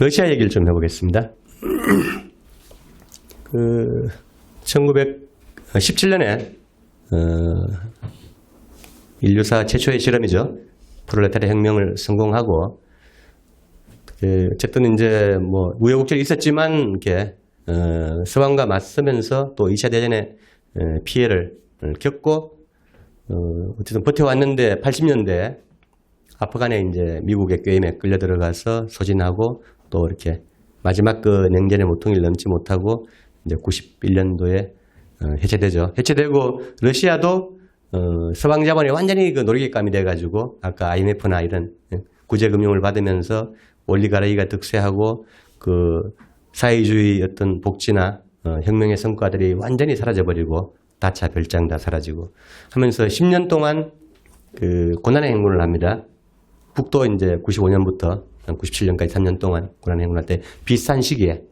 러시아 얘기를 좀 해보겠습니다. 1917년에 인류사 최초의 실험이죠. 프롤레타리아 혁명을 성공하고 어쨌든 이제 뭐 우여곡절이 있었지만 이렇게 서방과 맞서면서 또 2차 대전의 피해를 겪고 어쨌든 버텨왔는데 80년대 아프간에 이제 미국의 꾀임에 끌려 들어가서 소진하고 또 이렇게 마지막 그 냉전의 모퉁이를 넘지 못하고 이제 91년도에 해체되죠. 해체되고 러시아도 서방 자본이 완전히 그 놀이개감이 돼가지고 아까 IMF나 이런 구제금융을 받으면서 올리가르키가 득세하고 그 사회주의 어떤 복지나 혁명의 성과들이 완전히 사라져버리고 다차 별장 다 사라지고 하면서 10년 동안 그 고난의 행군을 합니다. 북도 이제 95년부터 97년까지 3년 동안 고난의 행군할 때 비슷한 시기에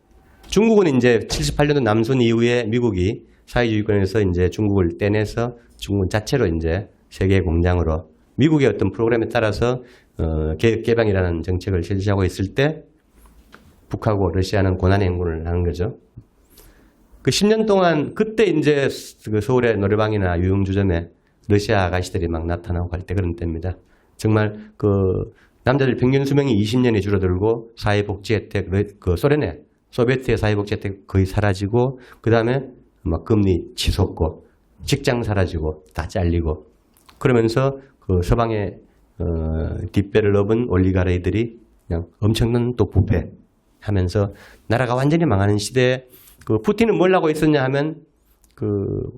중국은 이제 78년도 남순 이후에 미국이 사회주의권에서 이제 중국을 떼내서 중국 자체로 이제 세계 공장으로 미국의 어떤 프로그램에 따라서 개혁개방이라는 정책을 실시하고 있을 때 북하고 러시아는 고난의 행군을 하는 거죠. 그 10년 동안 그때 이제 그 서울의 노래방이나 유흥주점에 러시아 아가씨들이 막 나타나고 할 때 그런 때입니다. 정말 그 남자들 평균 수명이 20년이 줄어들고 사회복지 혜택, 그 소련의 소비에트의 사회복지 혜택 거의 사라지고 그 다음에 막 금리 치솟고 직장 사라지고 다 잘리고 그러면서 그 서방의 뒷배를 업은 올리가르이들이 그냥 엄청난 또 부패하면서 나라가 완전히 망하는 시대에 그 푸틴은 뭘 하고 있었냐 하면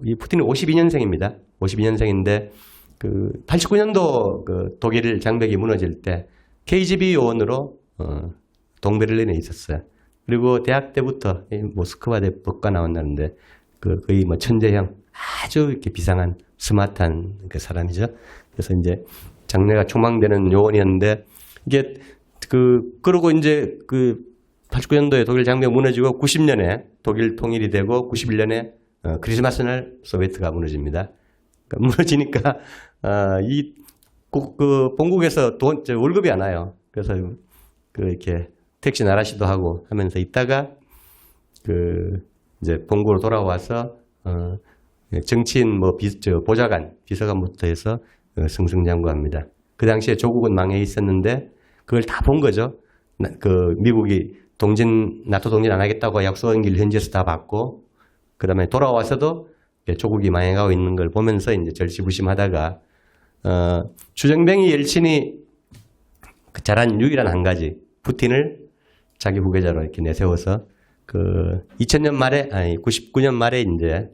이 푸틴은 52년생입니다. 52년생인데 그 89년도 그 독일 장벽이 무너질 때 KGB 요원으로 동베를린에 있었어요. 그리고 대학 때부터 모스크바 대법과 나왔는데 거의 뭐 천재형 아주 이렇게 비상한 스마트한 그 사람이죠. 그래서 이제 장래가 촉망되는 요원이었는데 이게 그러고 이제 89년도에 독일 장벽 무너지고 90년에 독일 통일이 되고 91년에 크리스마스 날 소비에트가 무너집니다. 그러니까 무너지니까 본국에서 월급이 안 와요. 그래서 이렇게 택시 나라시도 하고 하면서 있다가 이제 본국으로 돌아와서 정치인 보좌관, 비서관부터 해서 승승장구합니다. 그 당시에 조국은 망해 있었는데 그걸 다 본 거죠. 미국이 나토 동진 안 하겠다고 약속한 길 현지에서 다 받고 그 다음에 돌아와서도 조국이 망해가고 있는 걸 보면서 이제 절치부심하다가 주정뱅이 옐친이 잘한 유일한 한 가지 푸틴을 자기 후계자로 이렇게 내세워서 99년 말에 이제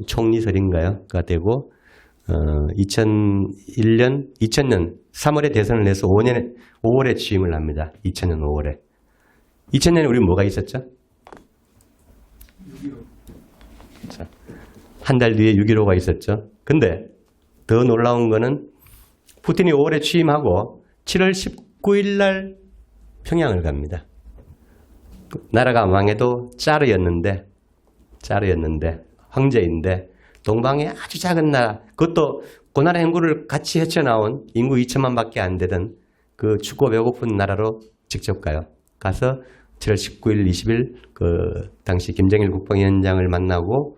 총리설인가요?가 되고 2000년 3월에 대선을 내서 5월에 취임을 합니다. 2000년 5월에. 2000년에 우리 뭐가 있었죠? 6.15. 한 달 뒤에 6.15가 있었죠. 근데 더 놀라운 거는 푸틴이 5월에 취임하고 7월 19일 날 평양을 갑니다. 나라가 망해도 짜르였는데 황제인데 동방의 아주 작은 나라 그것도 고난의 행군을 같이 헤쳐나온 인구 2천만 밖에 안 되던 그 춥고 배고픈 나라로 직접 가요. 가서 7월 19일, 20일 당시 김정일 국방위원장을 만나고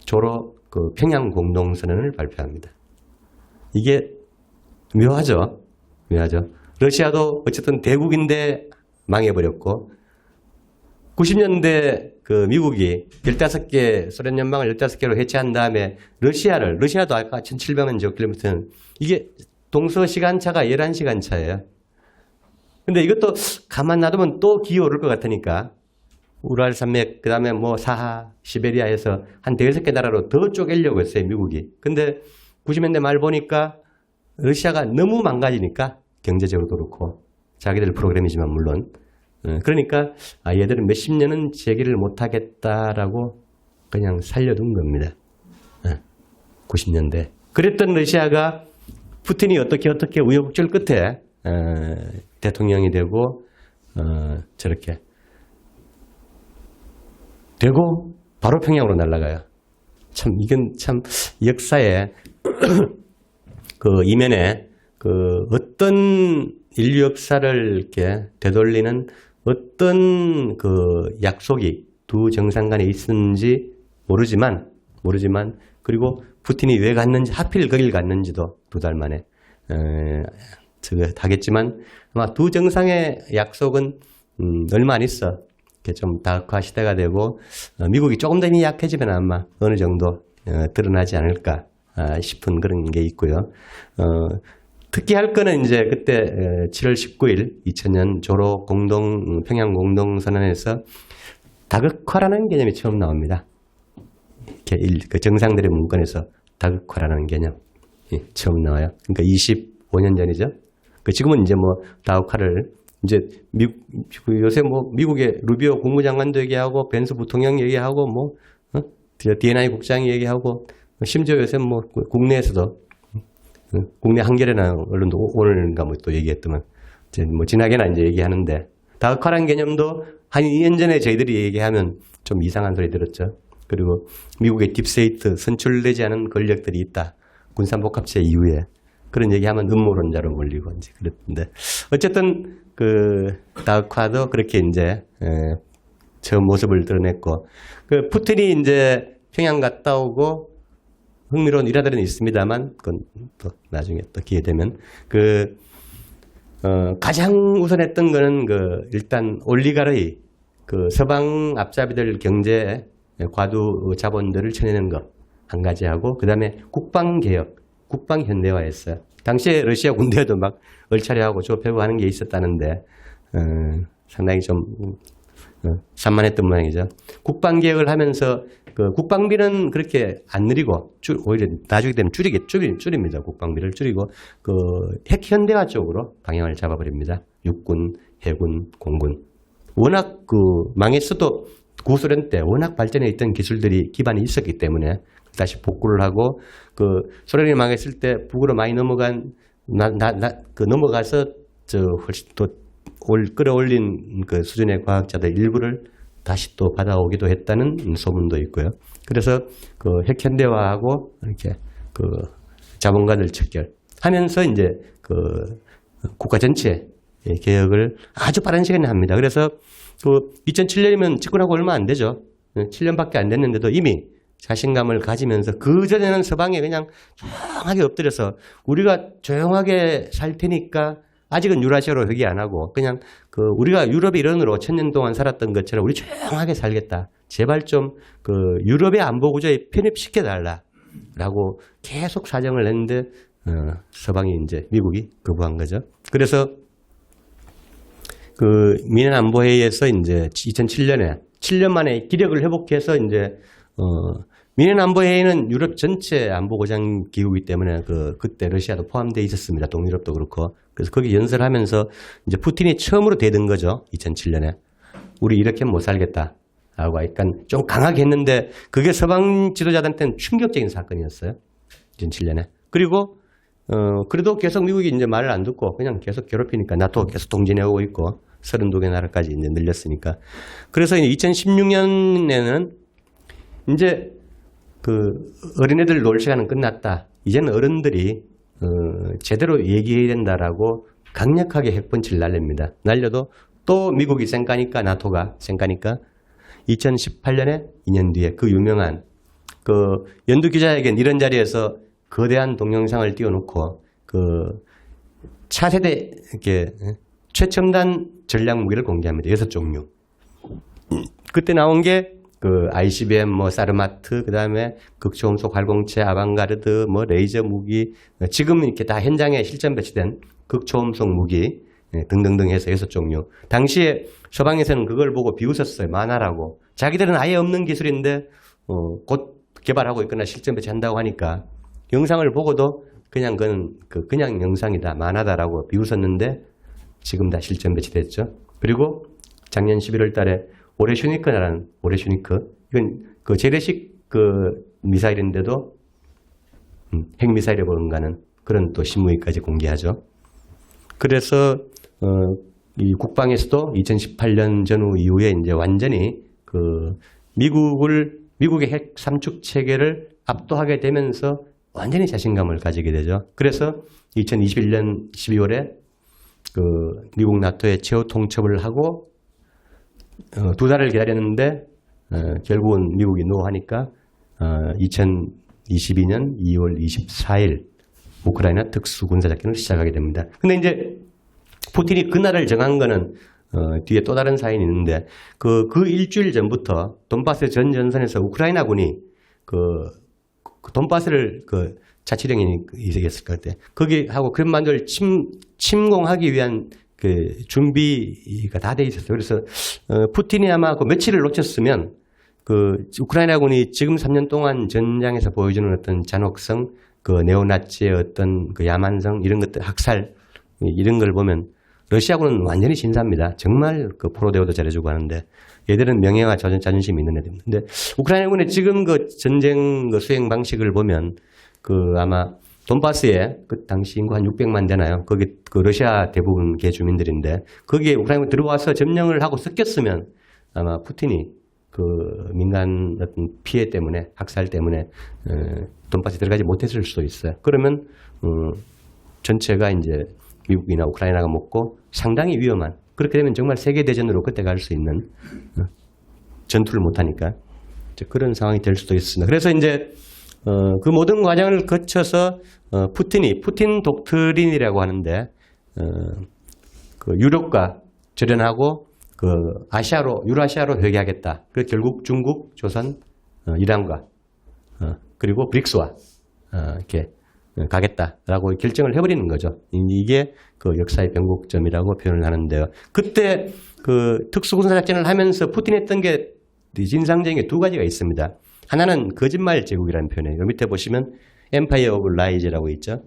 조로 평양 공동선언을 발표합니다. 이게 묘하죠. 러시아도 어쨌든 대국인데 망해버렸고 90년대 미국이 15개 소련 연방을 15개로 해체한 다음에 러시아도 아까 1700만 제곱킬로미터는 이게 동서 시간차가 11시간 차예요. 근데 이것도 가만 놔두면 또 기어 오를 것 같으니까 우랄 산맥 그다음에 뭐 사하 시베리아에서 한 5개 나라로 더 쪼개려고 했어요, 미국이. 근데 90년대 말 보니까 러시아가 너무 망가지니까 경제적으로도 그렇고 자기들 프로그램이지만 물론 그러니까 얘들은 몇십 년은 재기를 못하겠다라고 그냥 살려둔 겁니다. 90년대. 그랬던 러시아가 푸틴이 어떻게 우여곡절 끝에 대통령이 되고 저렇게 되고 바로 평양으로 날아가요. 이건 참 역사에 이면에 어떤 인류 역사를 이렇게 되돌리는 어떤 그 약속이 두 정상 간에 있었는지 모르지만 그리고 푸틴이 왜 갔는지 하필 거길 갔는지도 2달 만에 하겠지만 아마 두 정상의 약속은 얼마 안 있어 이렇게 좀 다흑화 시대가 되고 미국이 조금 더 힘이 약해지면 아마 어느 정도 드러나지 않을까 싶은 그런 게 있고요. 특히 할 거는 이제 그때 7월 19일 2000년 조로 평양 공동선언에서 다극화라는 개념이 처음 나옵니다. 이렇게 그 정상들의 문건에서 다극화라는 개념 처음 나와요. 그러니까 25년 전이죠. 지금은 이제 뭐 다극화를 이제 요새 뭐 미국의 루비오 국무장관도 얘기하고 벤스 부통령 얘기하고 뭐 D&I 국장이 얘기하고 심지어 요새 뭐 국내에서도 국내 한겨레나 언론도 오늘인가 뭐 또 얘기했더만 이제 뭐 지나게나 이제 얘기하는데 다극화라는 개념도 한 2년 전에 저희들이 얘기하면 좀 이상한 소리 들었죠. 그리고 미국의 딥스테이트 선출되지 않은 권력들이 있다. 군산복합체 이후에 그런 얘기하면 음모론자로 몰리고 이제 그랬는데 어쨌든 그 다극화도 그렇게 이제 처음 모습을 드러냈고 그 푸틴이 이제 평양 갔다 오고 흥미로운 일화들은 있습니다만 그건 또 나중에 또 기회 되면 가장 우선했던 거는 일단 올리가르이 서방 앞잡이들 경제 과도 자본들을 쳐내는 것 한 가지 하고 그다음에 국방 개혁, 국방 현대화했어요. 당시에 러시아 군대도 막 얼차려하고 조패고 하는 게 있었다는데 상당히 좀 산만했던 모양이죠. 국방 개혁을 하면서 국방비는 그렇게 안 늘리고 오히려 나중에 되면 줄입니다. 국방비를 줄이고 핵 현대화 쪽으로 방향을 잡아버립니다. 육군, 해군, 공군. 워낙 망했어도 구소련 때 워낙 발전해 있던 기술들이 기반이 있었기 때문에 다시 복구를 하고 소련이 망했을 때 북으로 많이 넘어가서 훨씬 또 끌어올린 수준의 과학자들 일부를 다시 또 받아오기도 했다는 소문도 있고요. 그래서 핵 현대화하고 이렇게 자본가들 척결하면서 이제 국가 전체 개혁을 아주 빠른 시간에 합니다. 그래서 2007년이면 집권하고 얼마 안 되죠. 7년밖에 안 됐는데도 이미 자신감을 가지면서 그전에는 서방에 그냥 조용하게 엎드려서 우리가 조용하게 살 테니까 아직은 유라시아로 회귀 안 하고 그냥 우리가 유럽의 일원으로 1000년 동안 살았던 것처럼 우리 조용하게 살겠다. 제발 좀 유럽의 안보 구조에 편입시켜 달라라고 계속 사정을 냈는데 서방이 이제 미국이 거부한 거죠. 그래서 미넨 안보회의에서 이제 2007년에 7년 만에 기력을 회복해서 이제 미넨 안보회의는 유럽 전체 안보 보장 기구이기 때문에 그때 러시아도 포함되어 있었습니다. 동유럽도 그렇고. 그래서 거기 연설하면서 이제 푸틴이 처음으로 대든 거죠. 2007년에. 우리 이렇게 못 살겠다. 하고 약간 좀 강하게 했는데 그게 서방 지도자들한테는 충격적인 사건이었어요. 2007년에. 그리고 그래도 계속 미국이 이제 말을 안 듣고 그냥 계속 괴롭히니까 나토 계속 동진해오고 있고 32개 나라까지 이제 늘렸으니까. 그래서 2016년에는 이제 어린애들 놀 시간은 끝났다. 이제는 어른들이 제대로 얘기해야 된다라고 강력하게 핵펀치를 날립니다. 날려도 또 미국이 쌩까니까 나토가 쌩까니까 2018년에 2년 뒤에 유명한 연두 기자에겐 이런 자리에서 거대한 동영상을 띄워놓고 차세대 이렇게 최첨단 전략 무기를 공개합니다. 6종류. 그때 나온 게 ICBM, 사르마트, 그 다음에 극초음속 활공체, 아방가르드, 레이저 무기, 지금 이렇게 다 현장에 실전 배치된 극초음속 무기 등등등 해서 6종류. 당시에 서방에서는 그걸 보고 비웃었어요. 만화라고. 자기들은 아예 없는 기술인데 곧 개발하고 있거나 실전 배치한다고 하니까 영상을 보고도 그냥 그냥 영상이다, 만화다라고 비웃었는데 지금 다 실전 배치됐죠. 그리고 작년 11월 달에 오레슈니크라는 이건 재래식 미사일인데도 핵미사일에 버금가는 그런 또 신무기까지 공개하죠. 그래서 이 국방에서도 2018년 전후 이후에 이제 완전히 미국의 핵 삼축 체계를 압도하게 되면서 완전히 자신감을 가지게 되죠. 그래서 2021년 12월에 그 미국 나토의 최후 통첩을 하고 2달을 기다렸는데 결국은 미국이 노하니까 2022년 2월 24일 우크라이나 특수군사작전을 시작하게 됩니다. 근데 이제 푸틴이 그날을 정한 거는 뒤에 또 다른 사인이 있는데 그 일주일 전부터 돈바스 전 전선에서 우크라이나군이 그 돈바스를 그 자치령이 있었을 것 같아. 거기 하고 크림반도를 침공하기 위한 그 준비가 다 돼 있었어요. 그래서 푸틴이 아마 그 며칠을 놓쳤으면 그 우크라이나군이 지금 3년 동안 전장에서 보여주는 어떤 잔혹성, 그 네오나치의 어떤 그 야만성 이런 것들 학살 이런 걸 보면 러시아군은 완전히 신사입니다. 정말 그 포로 대우도 잘해주고 하는데 얘들은 명예와 자존심이 있는 애들입니다. 근데 우크라이나군의 지금 그 전쟁 그 수행 방식을 보면 그 아마 돈바스에 그 당시 인구 한 600만 되나요? 거기 그 러시아 대부분 개주민들인데 거기에 우크라이나 들어와서 점령을 하고 섞였으면 아마 푸틴이 그 민간 어떤 피해 때문에 학살 때문에 돈바스에 들어가지 못했을 수도 있어요. 그러면 전체가 이제 미국이나 우크라이나가 먹고 상당히 위험한 그렇게 되면 정말 세계대전으로 그때 갈 수 있는 전투를 못하니까 그런 상황이 될 수도 있습니다. 그래서 이제 그 모든 과정을 거쳐서 푸틴 독트린이라고 하는데 그 유럽과 절연하고 그 유라시아로 회귀하겠다. 그 결국 중국, 조선, 이란과 그리고 브릭스와 이렇게 가겠다라고 결정을 해버리는 거죠. 이게 그 역사의 변곡점이라고 표현을 하는데요. 그때 그 특수군사작전을 하면서 푸틴이 했던 게 인상적인 게 두 가지가 있습니다. 하나는 거짓말 제국이라는 표현이에요. 여기 밑에 보시면 Empire of Lies라고 있죠.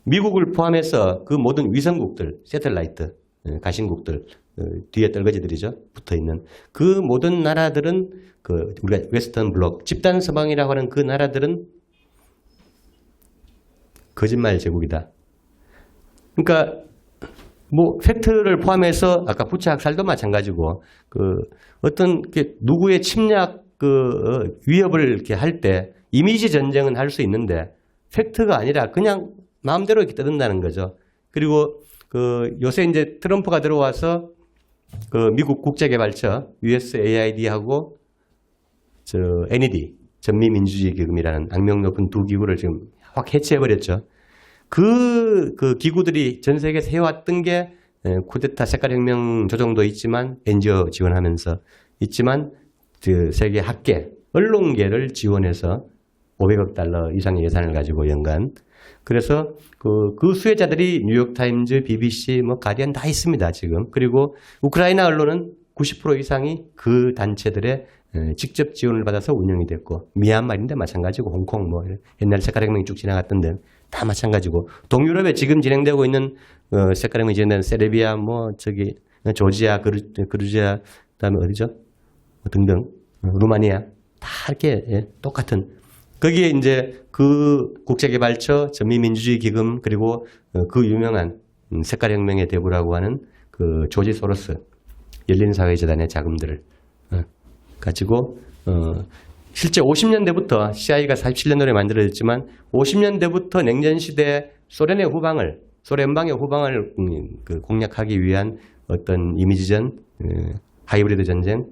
미국을 포함해서 그 모든 위성국들, 새틀라이트, 가신국들, 뒤에 떨거지들이죠. 붙어있는 그 모든 나라들은 그 우리가 웨스턴 블록, 집단 서방이라고 하는 그 나라들은 거짓말 제국이다. 그러니까 뭐 팩트를 포함해서 아까 부차 학살도 마찬가지고 그 어떤 게 누구의 침략 그 위협을 이렇게 할 때 이미지 전쟁은 할 수 있는데 팩트가 아니라 그냥 마음대로 이렇게 떠든다는 거죠. 그리고 그 요새 이제 트럼프가 들어와서 그 미국 국제개발처 USAID하고 저 NED 전미민주주의기금이라는 악명 높은 두 기구를 지금 확 해체해버렸죠. 그 기구들이 전 세계에서 해왔던 게 쿠데타 색깔혁명 조정도 있지만 NGO 지원하면서 있지만 그 세계 학계, 언론계를 지원해서 500억 달러 이상의 예산을 가지고 연간 그래서 그 수혜자들이 뉴욕타임즈, BBC, 뭐 가디언 다 있습니다 지금. 그리고 우크라이나 언론은 90% 이상이 그 단체들의 직접 지원을 받아서 운영이 됐고 미얀마인데 마찬가지고 홍콩 뭐 옛날 색깔혁명이 쭉 지나갔던 데는 다 마찬가지고 동유럽에 지금 진행되고 있는 색깔혁명이 진행되는 세르비아 뭐 저기 조지아, 그루지아 그다음에 어디죠? 등등 루마니아 다 이렇게 똑같은 거기에 이제 그 국제개발처 전미민주주의 기금 그리고 그 유명한 색깔혁명의 대부라고 하는 그 조지 소로스 열린사회재단의 자금들을 가지고 실제 50년대부터 CIA가 47년도에 만들어졌지만 50년대부터 냉전시대 소련의 후방을 소련방의 후방을 공략하기 위한 어떤 이미지전 하이브리드 전쟁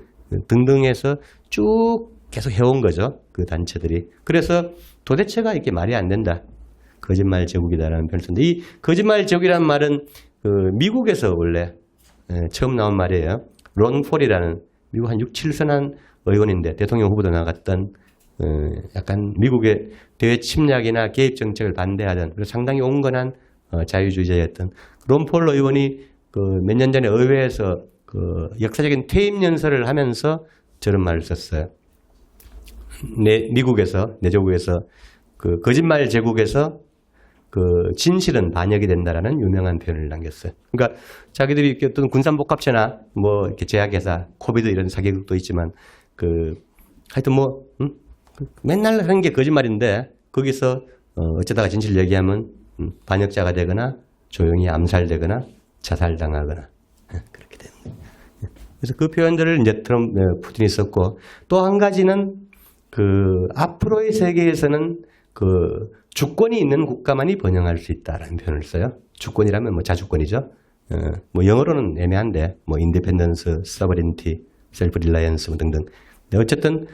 등등해서 쭉 계속 해온 거죠. 그 단체들이. 그래서 도대체가 이렇게 말이 안 된다. 거짓말 제국이다라는 표현을 쓰는데 이 거짓말 제국이라는 말은 그 미국에서 원래 처음 나온 말이에요. 론 폴이라는 미국 한 6, 7선한 의원인데 대통령 후보도 나갔던 약간 미국의 대외 침략이나 개입 정책을 반대하던 그리고 상당히 온건한 자유주의자였던 론 폴 의원이 그 몇 년 전에 의회에서 그 역사적인 퇴임 연설을 하면서 저런 말을 썼어요. 미국에서 내조국에서 그 거짓말 제국에서 그 진실은 반역이 된다라는 유명한 표현을 남겼어요. 그러니까 자기들이 이렇게 어떤 군산복합체나 뭐 이렇게 제약회사, 코비드 이런 사기극도 있지만 그 하여튼 뭐 맨날 하는 게 거짓말인데 거기서 어쩌다가 진실 얘기하면 반역자가 되거나 조용히 암살되거나 자살당하거나 그렇게 됩니다. 그래서 그 표현들을 이제 푸틴이 썼고 또 한 가지는 그 앞으로의 세계에서는 그 주권이 있는 국가만이 번영할 수 있다라는 표현을 써요. 주권이라면 뭐 자주권이죠. 뭐 영어로는 애매한데 뭐 인디펜던스, 서버린티, 셀프 릴라이언스 등등. 어쨌든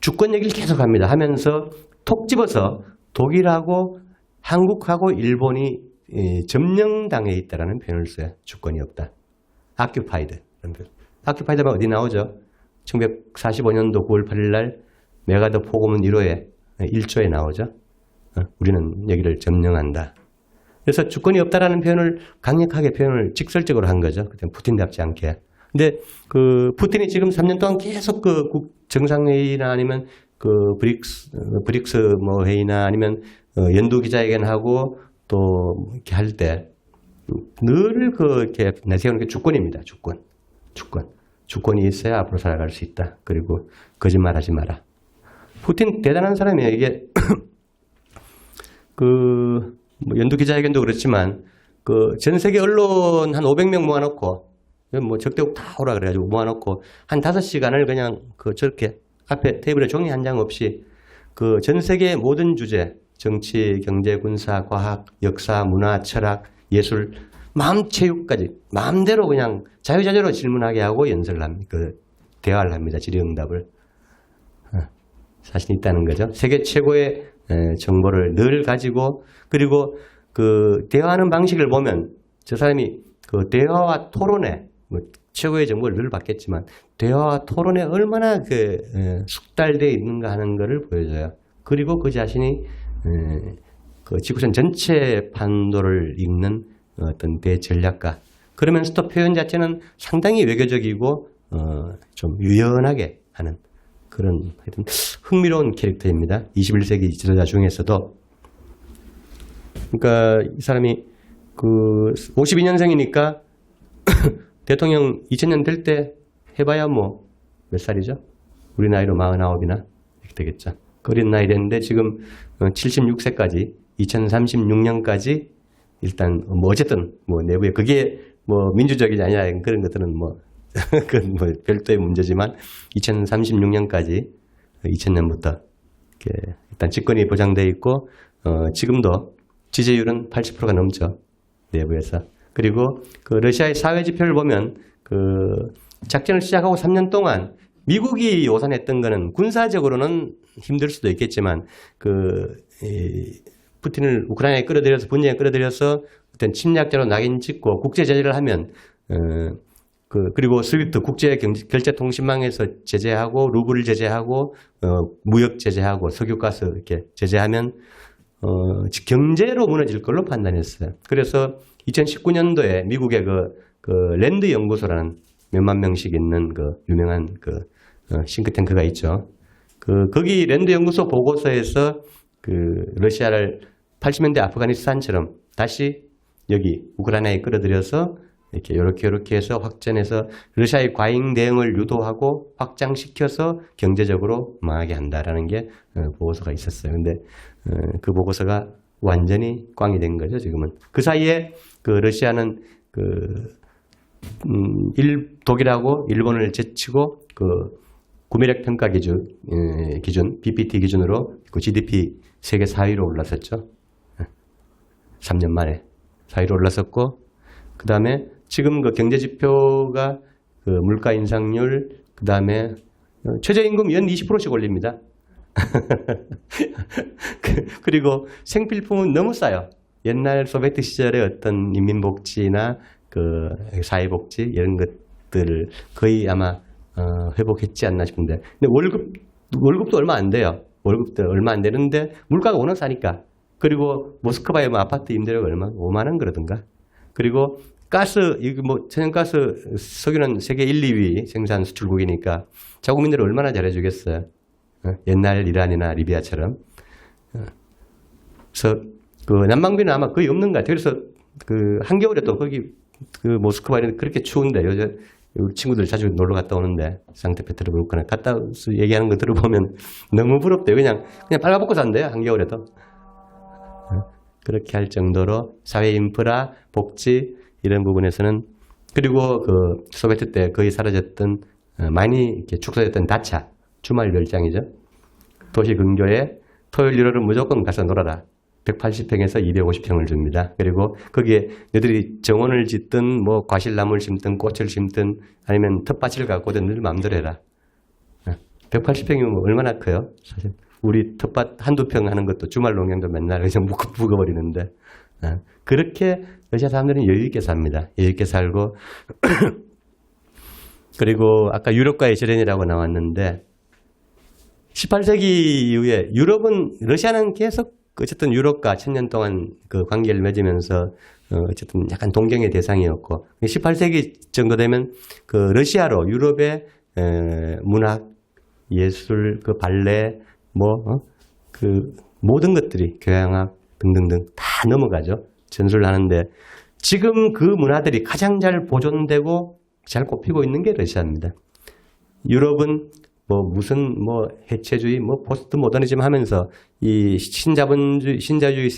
주권 얘기를 계속합니다. 하면서 톡 집어서 독일하고 한국하고 일본이 점령당해 있다라는 표현을 써요. 주권이 없다. occupied. occupied가 어디 나오죠? 1945년도 9월 8일 날 메가더 포고문 1호에 1조에 나오죠. 우리는 여기를 점령한다. 그래서 주권이 없다라는 표현을 강력하게 표현을 직설적으로 한 거죠. 그때 푸틴답지 않게. 근데 그 푸틴이 지금 3년 동안 계속 그 정상회의나 아니면 그 브릭스 뭐 회의나 아니면 연두 기자회견하고 또 이렇게 할 때 늘 그 이렇게 내세우는 게 주권입니다. 주권이 있어야 앞으로 살아갈 수 있다. 그리고 거짓말하지 마라. 푸틴 대단한 사람이에요. 이게 뭐 연두 기자회견도 그렇지만 그 전 세계 언론 한 500명 모아놓고 뭐 적대국 다 오라 그래가지고 모아놓고 한 5시간을 그냥 그 저렇게 앞에 테이블에 종이 한 장 없이 그 전 세계의 모든 주제 정치, 경제, 군사, 과학, 역사, 문화, 철학, 예술, 체육까지 마음대로 그냥 자유자재로 질문하게 하고 연설을 합니다. 그 대화를 합니다. 질의응답을. 자신 있다는 거죠. 세계 최고의 정보를 늘 가지고 그리고 그 대화하는 방식을 보면 저 사람이 그 대화와 토론에 뭐 최고의 정보를 늘 받겠지만 대화와 토론에 얼마나 그 숙달되어 있는가 하는 것을 보여줘요. 그리고 그 자신이 그 지구촌 전체 판도를 읽는 어떤 대전략가. 그러면서 또 표현 자체는 상당히 외교적이고 좀 유연하게 하는 그런 하여튼 흥미로운 캐릭터입니다. 21세기 지도자 중에서도. 그러니까 이 사람이 그 52년생이니까 대통령 2000년 될 때 해봐야 뭐 몇 살이죠? 우리 나이로 49이나 이렇게 되겠죠. 어린 나이 됐는데 지금 76세까지 2036년까지 일단 뭐 어쨌든 뭐 내부에 그게 뭐 민주적이지 아니냐 그런 것들은 뭐 그건 뭐 별도의 문제지만 2036년까지 2000년부터 이렇게 일단 집권이 보장되어 있고 지금도 지지율은 80%가 넘죠. 내부에서. 그리고 그 러시아의 사회 지표를 보면 그 작전을 시작하고 3년 동안 미국이 오산했던 거는 군사적으로는 힘들 수도 있겠지만 푸틴을 우크라이나에 끌어들여서 분쟁에 끌어들여서 어떤 침략자로 낙인 찍고 국제 제재를 하면 그리고 스위프트 국제 결제 통신망에서 제재하고 루블을 제재하고 무역 제재하고 석유가스 이렇게 제재하면 경제로 무너질 걸로 판단했어요. 그래서 2019년도에 미국의 그 랜드 연구소라는 몇만 명씩 있는 그 유명한 그 싱크탱크가 있죠. 거기 랜드 연구소 보고서에서 그 러시아를 80년대 아프가니스탄처럼 다시 여기 우크라이나에 끌어들여서 이렇게 해서 확전해서 러시아의 과잉 대응을 유도하고 확장시켜서 경제적으로 망하게 한다라는 게 보고서가 있었어요. 근데 그 보고서가 완전히 꽝이 된 거죠, 지금은. 그 사이에 그 러시아는 독일하고 일본을 제치고 그 구매력 평가 기준 BPT 기준으로 그 GDP 세계 4위로 올랐었죠. 3년 만에 4위로 올랐었고, 그 다음에 지금 그 경제 지표가 그 물가 인상률, 그 다음에 최저임금 연 20%씩 올립니다. 그리고 생필품은 너무 싸요. 옛날 소비에트 시절의 어떤 인민복지나 그 사회복지 이런 것들을 거의 아마 회복했지 않나 싶은데, 근데 월급도 얼마 안 돼요. 월급도 얼마 안 되는데 물가가 워낙 싸니까. 그리고 모스크바에 뭐 아파트 임대료가 얼마? 5만 원 그러던가. 그리고 가스, 이거 뭐 천연가스, 석유는 세계 1, 2위 생산 수출국이니까 자국민들을 얼마나 잘해주겠어요. 옛날 이란이나 리비아처럼. 그래서 그 난방비는 아마 거의 없는 것 같아요. 그래서 그 한겨울에 또 거기 그 모스크바에는 그렇게 추운데 요즘 우리 친구들 자주 놀러 갔다 오는데 상트페테르부르크나 갔다 와서 얘기하는 거 들어보면 너무 부럽대요. 그냥 빨아먹고 산대요. 한겨울에도. 그렇게 할 정도로 사회 인프라, 복지 이런 부분에서는, 그리고 그 소비에트 때 거의 사라졌던 많이 이렇게 축소됐던 다차 주말 별장이죠. 도시 근교에 토요일 일요일은 무조건 가서 놀아라. 180평에서 250평을 줍니다. 그리고 거기에 너희들이 정원을 짓든 뭐 과실나무를 심든 꽃을 심든 아니면 텃밭을 갖고든 늘 마음대로 해라. 180평이면 얼마나 커요? 사실 우리 텃밭 한두 평 하는 것도 주말 농장도 맨날 그냥 묵어버리는데 그렇게 러시아 사람들은 여유 있게 삽니다. 여유 있게 살고 그리고 아까 유럽과의 절연이라고 나왔는데 18세기 이후에 유럽은 러시아는 계속 어쨌든 유럽과 1000년 동안 그 관계를 맺으면서 어쨌든 약간 동경의 대상이었고 18세기 정도 되면 그 러시아로 유럽의 문학, 예술, 그 발레 그 모든 것들이 교향악 등등등 다 넘어가죠. 전수를 하는데 지금 그 문화들이 가장 잘 보존되고 잘 꼽히고 있는 게 러시아입니다. 유럽은 무슨 해체주의, 포스트 모더니즘 하면서 이 신자주의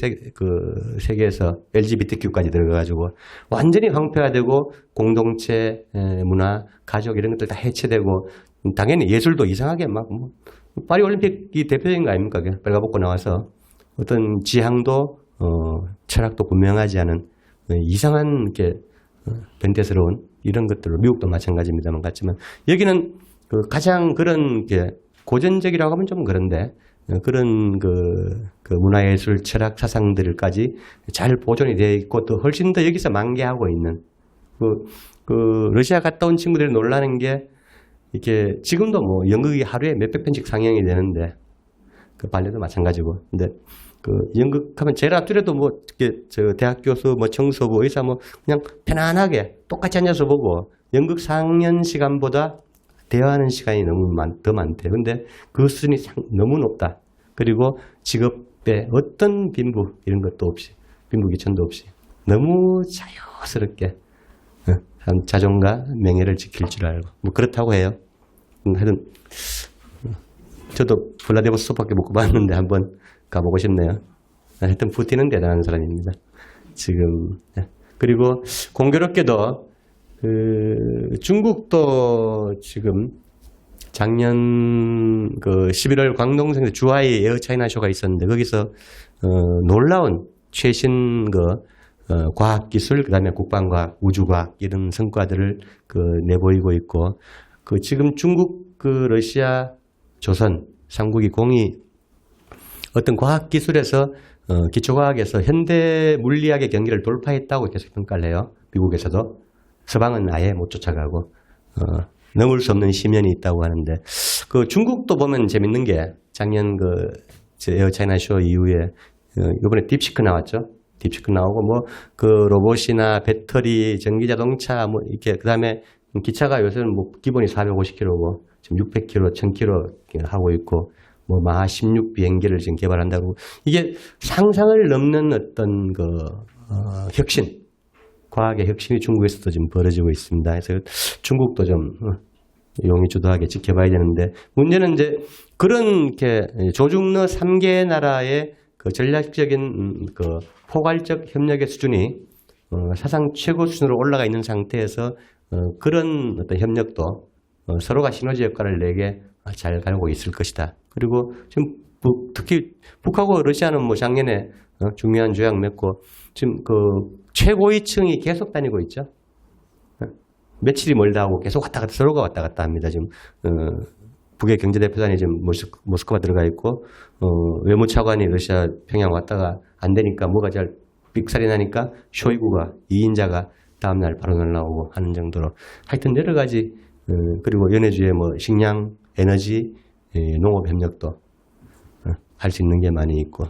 세계에서 LGBTQ까지 들어가가지고 완전히 황폐화되고 공동체, 문화, 가족 이런 것들 다 해체되고 당연히 예술도 이상하게 파리 올림픽이 대표적인 거 아닙니까? 빨가벗고 나와서 어떤 지향도 철학도 분명하지 않은 이상한 변태스러운 이런 것들로 미국도 마찬가지입니다만 같지만 여기는 가장 그런 고전적이라고 하면 좀 그런데 그런 그 문화예술 철학 사상들까지 잘 보존이 되어 있고 또 훨씬 더 여기서 만개하고 있는 러시아 갔다 온 친구들이 놀라는 게 이렇게 지금도 연극이 하루에 몇백 편씩 상영이 되는데 그 발레도 마찬가지고 근데 연극하면 제일 앞줄에도 대학 교수, 청소부, 의사 그냥 편안하게 똑같이 앉아서 보고 연극 상연 시간보다 대화하는 시간이 더 많대. 근데 그 수준이 너무 높다. 그리고 직업에 어떤 빈부 이런 것도 없이, 빈부 귀천도 없이 너무 자유스럽게 자존과 명예를 지킬 줄 알고 그렇다고 해요. 하여튼 저도 블라디보스토크밖에 못 가봤는데 한번 가보고 싶네요. 하여튼 푸틴은 대단한 사람입니다. 지금 그리고 공교롭게도 중국도 지금 작년 11월 광동성에서 주하이 에어차이나 쇼가 있었는데 거기서 놀라운 최신 과학기술 그다음에 국방과학, 우주과학 이런 성과들을 내보이고 있고 지금 중국 러시아 조선 삼국이 공이 어떤 과학기술에서 기초과학에서 현대 물리학의 경기를 돌파했다고 계속 평가를 해요. 미국에서도. 서방은 아예 못 쫓아가고 넘을 수 없는 심연이 있다고 하는데 중국도 보면 재밌는 게 작년 에어차이나 쇼 이후에 이번에 딥시크 나왔죠. 딥시크 나오고 로봇이나 배터리, 전기자동차 이렇게 그다음에 기차가 요새는 기본이 450km고 지금 600km, 1000km 하고 있고 마하 16 비행기를 지금 개발한다고 이게 상상을 넘는 어떤 혁신, 과학의 혁신이 중국에서도 지금 벌어지고 있습니다. 그래서 중국도 좀 용의 주도하게 지켜봐야 되는데 문제는 이제 그런 조중러 3개 나라의 전략적인 포괄적 협력의 수준이 사상 최고 수준으로 올라가 있는 상태에서 그런 어떤 협력도 서로가 시너지 역할을 내게 잘 가고 있을 것이다. 그리고 지금 특히 북하고 러시아는 작년에 중요한 조약 맺고 지금 최고위층이 계속 다니고 있죠. 며칠이 멀다 하고 계속 왔다 갔다 서로가 왔다 갔다 합니다. 지금 북의 경제대표단이 지금 모스크바 들어가 있고 외무차관이 러시아 평양 왔다가 안 되니까 뭐가 잘 삑살이 나니까 쇼이구가 2인자가 다음날 바로 날라오고 하는 정도로 하여튼 여러 가지 그리고 연해주의 식량, 에너지, 농업 협력도 할 수 있는 게 많이 있고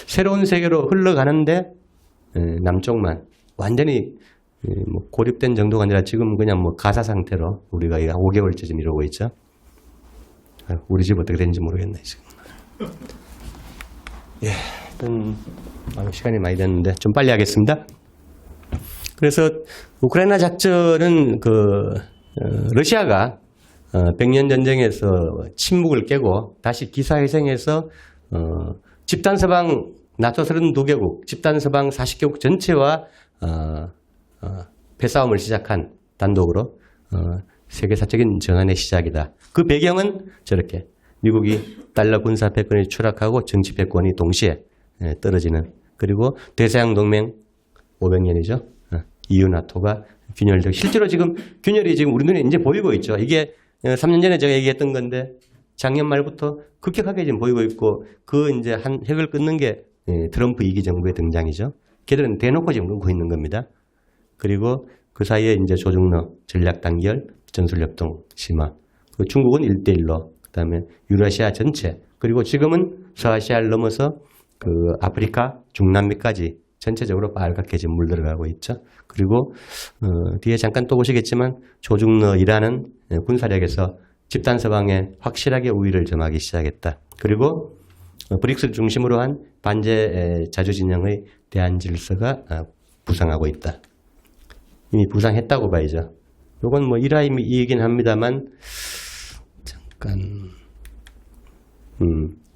새로운 세계로 흘러가는데 남쪽만 완전히 고립된 정도가 아니라 지금 그냥 가사 상태로 우리가 5개월째 좀 이러고 있죠. 우리 집 어떻게 되는지 모르겠네 지금. 예, 시간이 많이 됐는데 좀 빨리 하겠습니다. 그래서 우크라이나 작전은 러시아가 100년 전쟁에서 침묵을 깨고 다시 기사회생해서 집단 서방 나토 32개국, 집단 서방 40개국 전체와 패싸움을 시작한 단독으로 세계사적인 정한의 시작이다. 그 배경은 저렇게 미국이 달러 군사 패권이 추락하고 정치 패권이 동시에 떨어지는. 그리고 대서양 동맹 500년이죠. EU 나토가 균열되고 실제로 지금 균열이 지금 우리 눈에 이제 보이고 있죠. 이게 3년 전에 제가 얘기했던 건데 작년 말부터 급격하게 지금 보이고 있고 그 이제 한 핵을 끊는 게 트럼프 2기 정부의 등장이죠. 걔들은 대놓고 지금 끊고 있는 겁니다. 그리고 그 사이에 이제 조중러 전략 단결, 전술 협동 심화. 그 중국은 1대1로, 그다음에 유라시아 전체, 그리고 지금은 서아시아를 넘어서 그 아프리카, 중남미까지 전체적으로 빨갛게 지금 물들어가고 있죠. 그리고 뒤에 잠깐 또 보시겠지만 조중러 이라는 군사력에서 집단 서방에 확실하게 우위를 점하기 시작했다. 그리고 브릭스를 중심으로 한 반제 자주 진영의 대안 질서가 부상하고 있다. 이미 부상했다고 봐야죠. 이건 뭐 일화이긴 합니다만 잠깐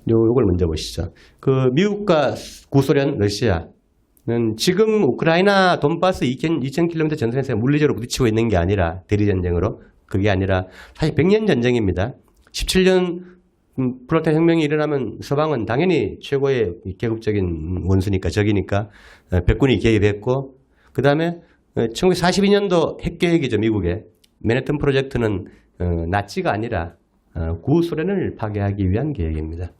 요걸 먼저 보시죠. 그 미국과 구소련, 러시아는 지금 우크라이나 돈바스 2000km 전선에서 물리적으로 부딪히고 있는 게 아니라 대리전쟁으로 그게 아니라 사실 100년 전쟁입니다. 17년 프롤레타리아 혁명이 일어나면 서방은 당연히 최고의 계급적인 원수니까 적이니까 백군이 개입했고 그 다음에 1942년도 핵계획이죠. 미국의 맨해튼 프로젝트는 나치가 아니라 구소련을 파괴하기 위한 계획입니다.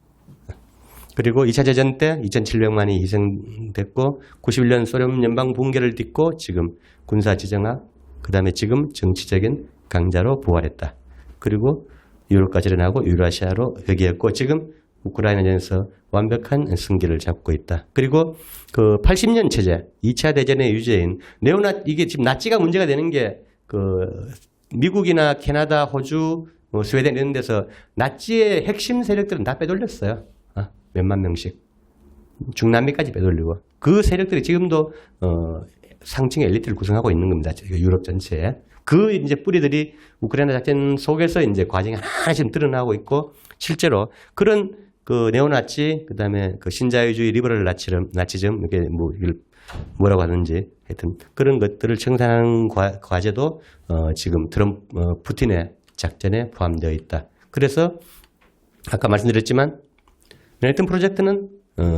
그리고 2차 대전 때 2,700만이 희생됐고 91년 소련 연방 붕괴를 딛고 지금 군사 지정학 그 다음에 지금 정치적인 강자로 부활했다. 그리고 유럽까지 일어나고 유라시아로 회귀했고 지금 우크라이나전에서 완벽한 승기를 잡고 있다. 그리고 그 80년 체제, 2차 대전의 유죄인 이게 지금 나치가 문제가 되는 게 그 미국이나 캐나다, 호주, 스웨덴 이런 데서 나치의 핵심 세력들은 다 빼돌렸어요. 몇만 명씩. 중남미까지 빼돌리고. 그 세력들이 지금도 상층의 엘리트를 구성하고 있는 겁니다. 유럽 전체에. 그 이제 뿌리들이 우크라이나 작전 속에서 이제 과정이 하나씩 드러나고 있고 실제로 그런 그 네오나치 그다음에 그 신자유주의 리버럴 나치즘 이게 뭐라고 하는지 하여튼 그런 것들을 청산하는 과제도 지금 푸틴의 작전에 포함되어 있다. 그래서 아까 말씀드렸지만 맨해튼 프로젝트는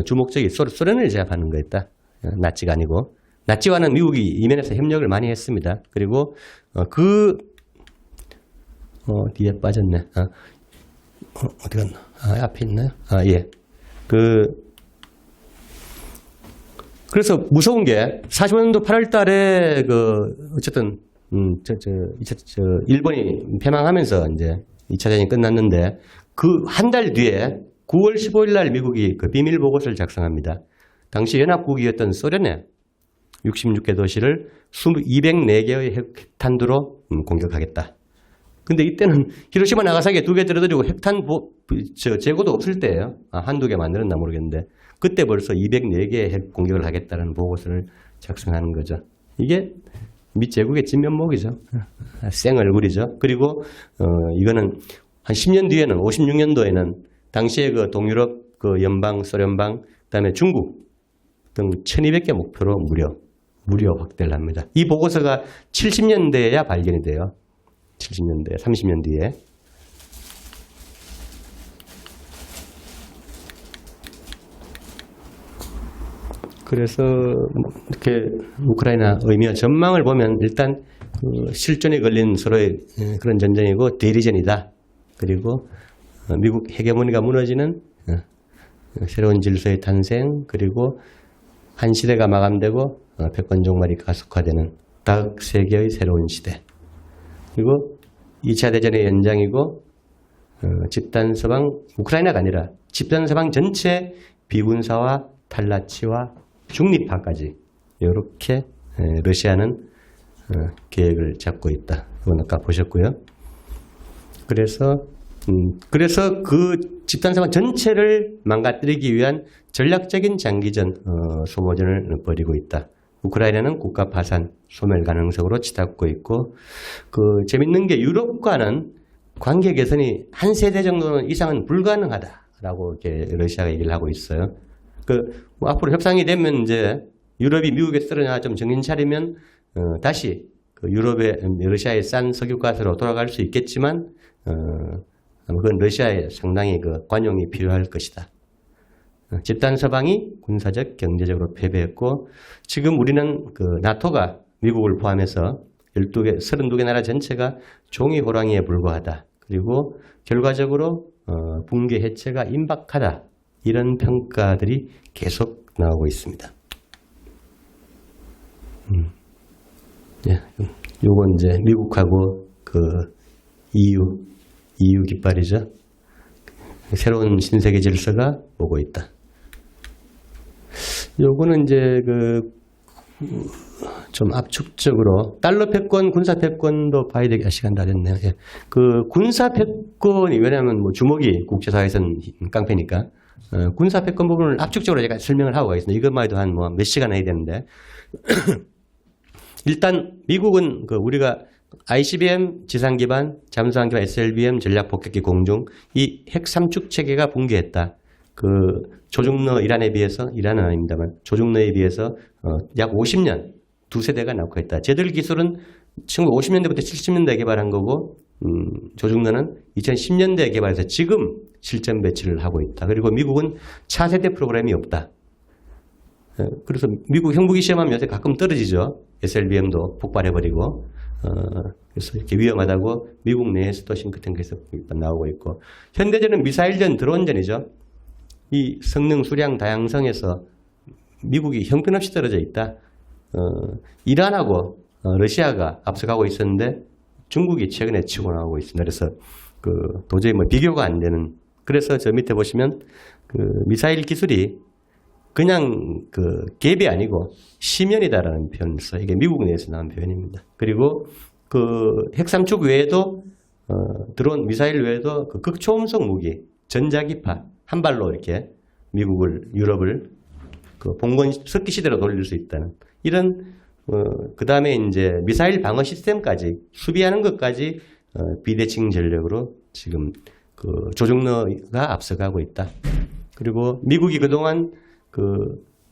주목적이 소련을 제압하는 거였다. 나치가 아니고. 나치와는 미국이 이면에서 협력을 많이 했습니다. 그리고 뒤에 빠졌네. 어디 갔나? 앞에 있나요? 예. 그래서 무서운 게 45년도 8월 달에 어쨌든 일본이 패망하면서 이제 2차 대전이 끝났는데 그 한 달 뒤에 9월 15일 날 미국이 그 비밀 보고서를 작성합니다. 당시 연합국이었던 소련에 66개 도시를 204개의 핵탄두로 공격하겠다. 근데 이때는 히로시마 나가사키에 2개 떨어뜨리고 핵탄 재고도 없을 때예요. 한두 개 만들었나 모르겠는데 그때 벌써 204개의 핵 공격을 하겠다는 보고서를 작성하는 거죠. 이게 미제국의 진면목이죠. 쌩 얼굴이죠. 그리고 이거는 한 10년 뒤에는 56년도에는 당시에 그 동유럽 그 연방, 소련방, 그다음에 중국 등 1200개 목표로 무려 확대를 합니다. 이 보고서가 70년대에야 발견이 돼요. 70년대, 30년 뒤에. 그래서 이렇게 우크라이나 의미와 전망을 보면 일단 실존에 걸린 서로의 그런 전쟁이고 대리전이다. 그리고 미국 헤게모니가 무너지는 새로운 질서의 탄생, 그리고 한 시대가 마감되고 패권 종말이 가속화되는 다흑 세계의 새로운 시대. 그리고 2차 대전의 연장이고 집단 서방, 우크라이나가 아니라 집단 서방 전체 비군사와 탈나치와 중립화까지 이렇게 러시아는 계획을 잡고 있다. 이건 아까 보셨고요. 그래서 그 집단 서방 전체를 망가뜨리기 위한 전략적인 장기전 소모전을 벌이고 있다. 우크라이나는 국가 파산, 소멸 가능성으로 치닫고 있고 재밌는 게 유럽과는 관계 개선이 한 세대 정도 이상은 불가능하다라고 이렇게 러시아가 얘기를 하고 있어요. 앞으로 협상이 되면 이제 유럽이 미국에 쓰러나 좀 정신 차리면 다시 러시아의 싼 석유가스로 돌아갈 수 있겠지만 그건 러시아에 상당히 관용이 필요할 것이다. 집단 서방이 군사적, 경제적으로 패배했고 지금 우리는 그 나토가 미국을 포함해서 32개 나라 전체가 종이 호랑이에 불과하다. 그리고 결과적으로 붕괴 해체가 임박하다. 이런 평가들이 계속 나오고 있습니다. 예, 요건 이제 미국하고 그 EU 깃발이죠. 새로운 신세계 질서가 오고 있다. 요거는 이제 좀 압축적으로 달러 패권, 군사 패권도 봐야 되게 시간 다 됐네요. 예. 그 군사 패권이 왜냐하면 뭐 주먹이 국제사회에서는 깡패니까 군사 패권 부분을 압축적으로 제가 설명을 하고 가겠습니다. 이것만 해도 한 뭐 몇 시간 해야 되는데 일단 미국은 그 우리가 ICBM 지상 기반, 잠수함 기반 SLBM 전략 폭격기 공중 이 핵 3축 체계가 붕괴했다. 그 조중러 이란에 비해서 이란은 아닙니다만 조중러에 비해서 약 50년 두 세대가 낙후했다. 쟤들 기술은 1950년대부터 70년대에 개발한 거고 조중러는 2010년대에 개발해서 지금 실전 배치를 하고 있다. 그리고 미국은 차세대 프로그램이 없다. 그래서 미국 형무기 시험하면 요새 가끔 떨어지죠. SLBM도 폭발해버리고 그래서 이렇게 위험하다고 미국 내에서도 싱크탱크에서 나오고 있고 현대전은 미사일전, 드론전이죠. 이 성능, 수량, 다양성에서 미국이 형편없이 떨어져 있다. 이란하고 러시아가 앞서가고 있었는데 중국이 최근에 치고 나오고 있습니다. 그래서 도저히 뭐 비교가 안 되는. 그래서 저 밑에 보시면 미사일 기술이 그냥 갭이 아니고 심연이다라는 표현을 써요. 이게 미국 내에서 나온 표현입니다. 그리고 핵 3축 외에도 드론, 미사일 외에도 극초음속 무기, 전자기파 한 발로 이렇게 미국을, 유럽을 봉건 석기 시대로 돌릴 수 있다는 이런 그 다음에 이제 미사일 방어 시스템까지 수비하는 것까지 비대칭 전력으로 지금 조중러가 앞서가고 있다. 그리고 미국이 그동안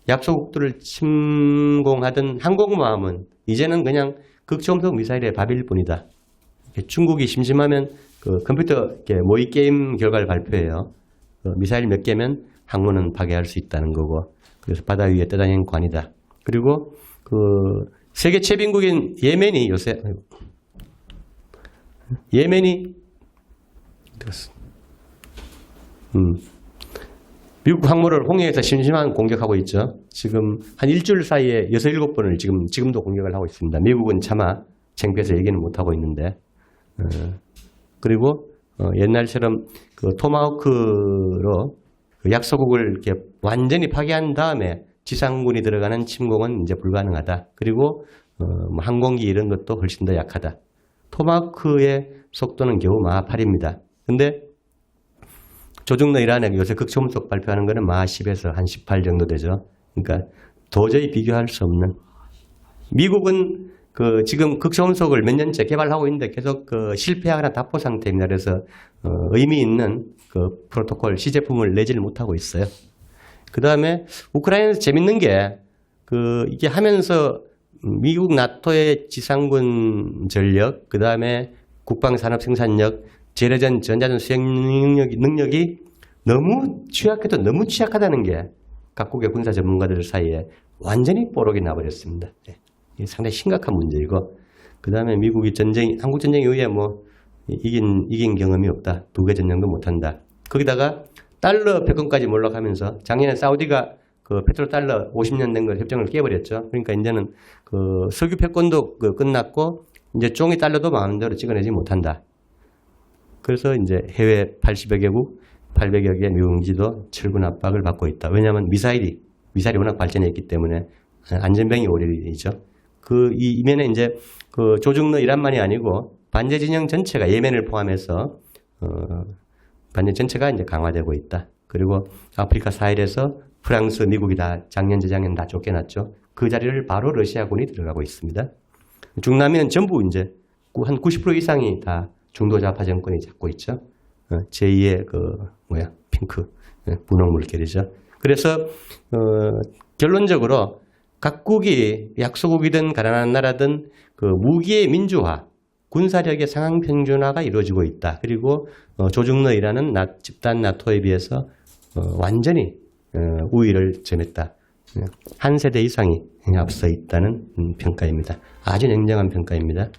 약소국들을 침공하던 항공모함은 이제는 그냥 극초음속 미사일의 밥일 뿐이다. 중국이 심심하면 컴퓨터 모의 게임 결과를 발표해요. 미사일 몇 개면 항모는 파괴할 수 있다는 거고, 그래서 바다 위에 떠다니는 관이다. 그리고 세계 최빈국인 예멘이 요새 미국 항모를 홍해에서 심심한 공격하고 있죠. 지금 한 일주일 사이에 6, 7번을 지금도 공격을 하고 있습니다. 미국은 차마 창피해서 얘기는 못하고 있는데 그리고 옛날처럼 토마호크로 약소국을 이렇게 완전히 파괴한 다음에 지상군이 들어가는 침공은 이제 불가능하다. 그리고 항공기 이런 것도 훨씬 더 약하다. 토마호크의 속도는 겨우 마하 8입니다. 근데 조중러 이란에 요새 극초음속 발표하는 거는 마하 10에서 한 18 정도 되죠. 그러니까 도저히 비교할 수 없는. 미국은 지금 극초음속을 몇 년째 개발하고 있는데 계속 실패하거나 답보 상태입니다. 그래서 의미 있는 프로토콜 시제품을 내지를 못하고 있어요. 그 다음에 우크라이나에서 재밌는 게 이게 하면서 미국 나토의 지상군 전력, 그 다음에 국방산업 생산력, 재래전 전자전 수행 능력이 너무 취약해도 너무 취약하다는 게 각국의 군사 전문가들 사이에 완전히 뽀록이 나버렸습니다. 이게 상당히 심각한 문제이고, 그 다음에 미국이 한국전쟁 이후에 이긴 경험이 없다. 두 개 전쟁도 못한다. 거기다가 달러 패권까지 몰락하면서 작년에 사우디가 페트로 달러 50년 된 걸 협정을 깨버렸죠. 그러니까 이제는 석유 패권도 끝났고 이제 종이 달러도 마음대로 찍어내지 못한다. 그래서 이제 해외 80여 개국, 800여 개 미군기지도 철군 압박을 받고 있다. 왜냐하면 미사일이 워낙 발전했기 때문에 안전병이 오리이죠. 이 이면에 이제 조중러 이란만이 아니고 반제 진영 전체가 예멘을 포함해서 반제 전체가 이제 강화되고 있다. 그리고 아프리카 사헬에서 프랑스, 미국이 다 작년, 재작년 다 쫓겨났죠. 그 자리를 바로 러시아군이 들어가고 있습니다. 중남미는 전부 이제 한 90% 이상이 다 중도 좌파 정권이 잡고 있죠. 제2의 핑크 분홍 물결이죠. 그래서 결론적으로 각국이 약소국이든 가난한 나라든 무기의 민주화, 군사력의 상향 평준화가 이루어지고 있다. 그리고 조중러 이란은 집단 나토에 비해서 완전히 우위를 점했다. 한 세대 이상이 앞서 있다는 평가입니다. 아주 냉정한 평가입니다.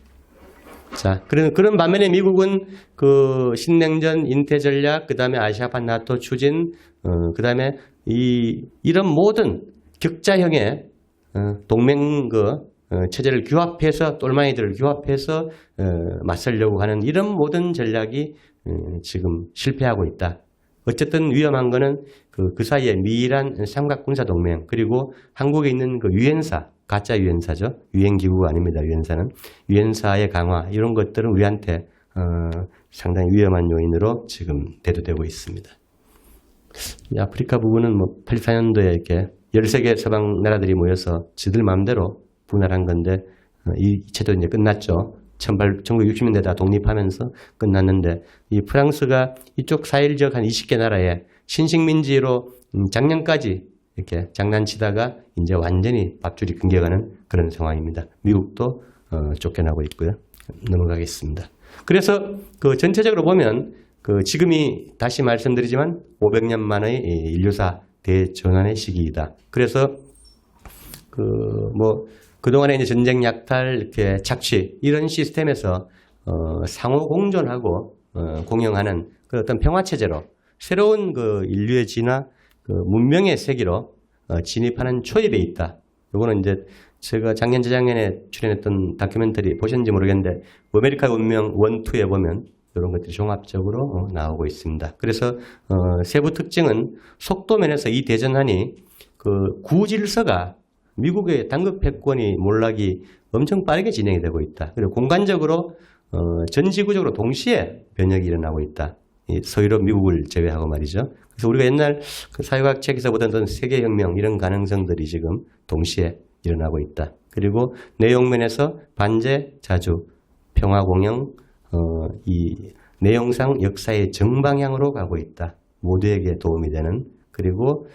자, 그런 반면에 미국은 그 신냉전, 인태 전략, 그 다음에 아시아판 나토 추진, 그 다음에 이런 모든 격자형의 동맹 체제를 규합해서 똘마니들을 규합해서 맞서려고 하는 이런 모든 전략이 지금 실패하고 있다. 어쨌든 위험한 거는 그 사이에 미란 삼각군사동맹 그리고 한국에 있는 그 유엔사, 가짜 유엔사죠. 유엔기구가 아닙니다. 유엔사는. 유엔사의 강화 이런 것들은 우리한테 상당히 위험한 요인으로 지금 대두되고 있습니다. 이 아프리카 부분은 뭐 84년도에 이렇게 13개 서방 나라들이 모여서 지들 마음대로 분할한 건데 이 체도 이제 끝났죠. 1960년대 다 독립하면서 끝났는데 이 프랑스가 이쪽 사일 지역 한 20개 나라에 신식민지로 작년까지 이렇게 장난치다가 이제 완전히 밥줄이 끊겨가는 그런 상황입니다. 미국도 쫓겨나고 있고요. 넘어가겠습니다. 그래서 그 전체적으로 보면 그 지금이 다시 말씀드리지만 500년 만의 인류사 대전환의 시기이다. 그래서 그동안에 이제 전쟁 약탈, 이렇게 착취, 이런 시스템에서, 상호 공존하고, 공영하는 그 어떤 평화체제로 새로운 그 인류의 진화, 그 문명의 세계로, 진입하는 초입에 있다. 요거는 이제 제가 작년, 재작년에 출연했던 다큐멘터리 보셨는지 모르겠는데, 아메리카文明 1, 2에 보면 이런 것들이 종합적으로 나오고 있습니다. 그래서, 세부 특징은 속도면에서 이 대전환이 그 구질서가 미국의 단급 패권이 몰락이 엄청 빠르게 진행이 되고 있다. 그리고 공간적으로 전 지구적으로 동시에 변혁이 일어나고 있다. 서유럽, 미국을 제외하고 말이죠. 그래서 우리가 옛날 그 사회과학 책에서 보던 어떤 세계혁명 이런 가능성들이 지금 동시에 일어나고 있다. 그리고 내용면에서 반제, 자주, 평화공영, 이 내용상 역사의 정방향으로 가고 있다. 모두에게 도움이 되는. 그리고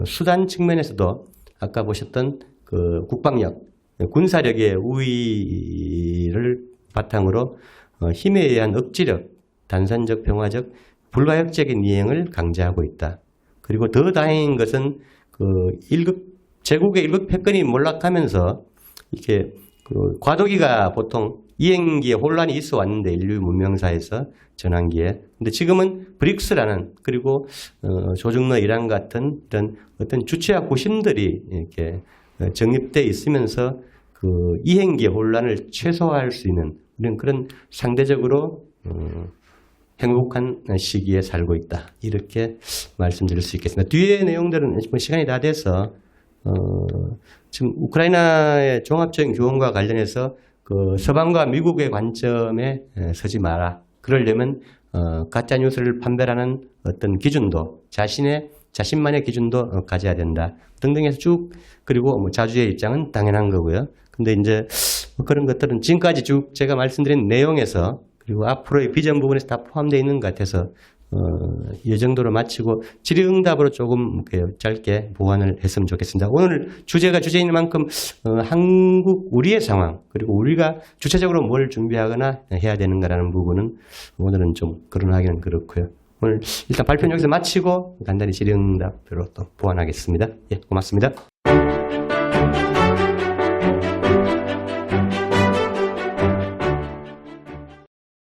수단 측면에서도 아까 보셨던 그 국방력, 군사력의 우위를 바탕으로 힘에 의한 억지력, 단선적, 평화적, 불가역적인 이행을 강제하고 있다. 그리고 더 다행인 것은 그 제국의 1급 패권이 몰락하면서 이렇게 그 과도기가 보통 이행기에 혼란이 있어 왔는데 인류 문명사에서 전환기에. 근데 지금은 브릭스라는 그리고 조중러 이란 같은 이런 어떤 주체와 구심들이 이렇게 정립되어 있으면서 그 이행기의 혼란을 최소화할 수 있는 그런 상대적으로 행복한 시기에 살고 있다. 이렇게 말씀드릴 수 있겠습니다. 뒤에 내용들은 시간이 다 돼서 지금 우크라이나의 종합적인 교훈과 관련해서 그 서방과 미국의 관점에 서지 마라. 그러려면 가짜 뉴스를 판별하는 어떤 기준도 자신만의 기준도 가져야 된다. 등등해서 쭉 그리고 뭐 자주의 입장은 당연한 거고요. 근데 이제 그런 것들은 지금까지 쭉 제가 말씀드린 내용에서 그리고 앞으로의 비전 부분에서 다 포함되어 있는 것 같아서 이 정도로 마치고 질의응답으로 조금 짧게 보완을 했으면 좋겠습니다. 오늘 주제가 주제인 만큼 한국 우리의 상황 그리고 우리가 주체적으로 뭘 준비하거나 해야 되는가라는 부분은 오늘은 좀 거론하기는 그렇고요. 오늘 일단 발표는 여기서 마치고 간단히 질의응답으로 또 보완하겠습니다. 예, 고맙습니다.